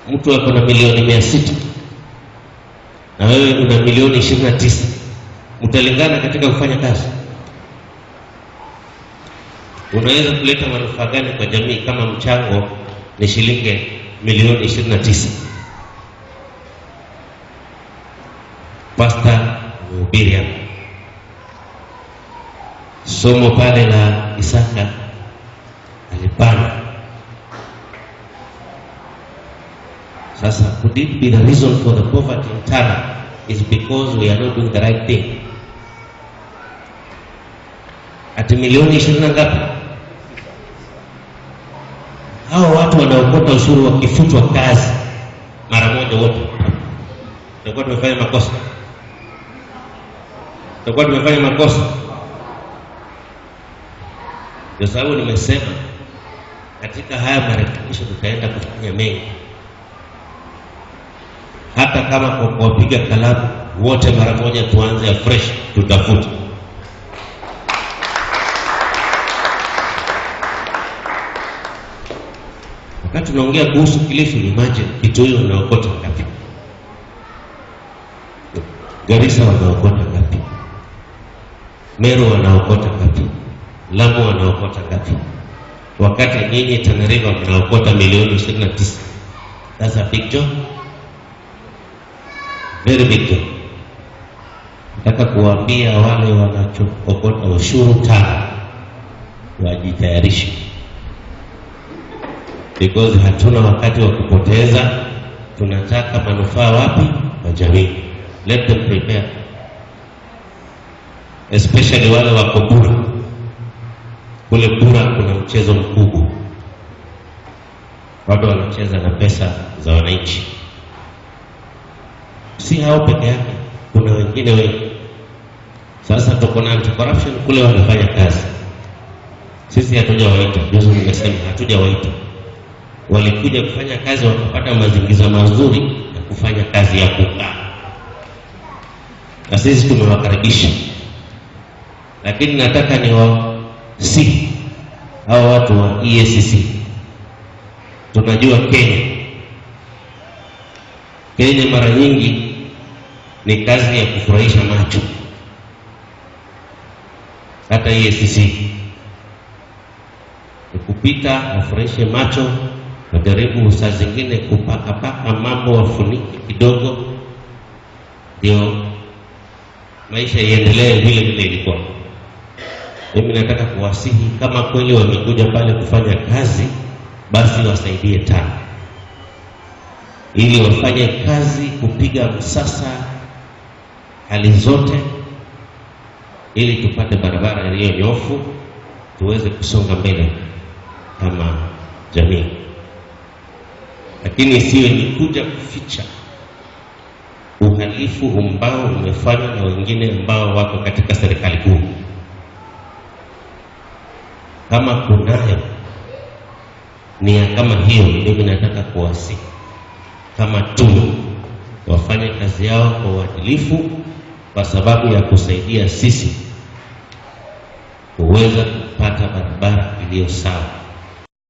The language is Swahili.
mtu ako na milioni 600 na wewe una milioni 29, mtalingana katika kufanya kazi? Unaweza kuleta manufaa gani kwa jamii kama mchango ni shilingi milioni 29? Pasta mhubiri somo pale la Isaka alipanda. Sasa could it be the reason for the poverty in Tana is because we are not doing the right thing? Ati milioni 20 ngapi? Hao watu wanaokota ushuru wakifutwa kazi mara moja wote, tutakuwa tumefanya makosa. Tutakuwa tumefanya makosa. Ndio sababu nimesema katika haya marekebisho tutaenda kufanya mengi. Hata kama kwa kupiga kalamu wote mara moja tuanze fresh, tutafuta. Wakati tunaongea kuhusu Kilifi, imagine Kitui wanaokota ngapi? Garissa wanaokota ngapi? Meru wanaokota ngapi? Lamu wanaokota ngapi? Wakati nyinyi Tana River mnaokota milioni 29. That's a big job. Very big job. Nataka kuambia wale wanaokota ushuru Tana wajitayarishe, because hatuna wakati wa kupoteza. Tunataka manufaa wapi? Kwa jamii. Let them prepare, especially wale wako Bura. Kule Bura kuna mchezo mkubwa, watu wanacheza na pesa za wananchi. Si hao peke yake, kuna wengine wengi. Sasa tuko na anti-corruption kule wanafanya kazi. Sisi hatujawaita, juzi nimesema hatujawaita. Walikuja kufanya kazi, wakapata mazingira mazuri ya kufanya kazi ya kukaa, na sisi tumewakaribisha. Lakini nataka si hao watu wa EACC. Tunajua Kenya mara nyingi ni kazi ya kufurahisha macho. Hata EACC kupita wafurahishe macho, wajaribu saa zingine kupaka mambo wafunike kidogo, ndio maisha iendelee vile ilikuwa. Mimi nataka kuwasihi, kama kweli wamekuja pale kufanya kazi, basi wasaidie Tana ili wafanye kazi kupiga msasa hali zote, ili tupate barabara iliyo nyofu, tuweze kusonga mbele kama jamii. Lakini isiwe ni kuja kuficha uhalifu ambao umefanywa na wengine ambao wako katika serikali kuu. Kama kunayo nia kama hiyo, mimi nataka kuwasihi kama tu wafanye kazi yao kwa uadilifu, kwa sababu ya kusaidia sisi kuweza kupata barabara iliyo sawa.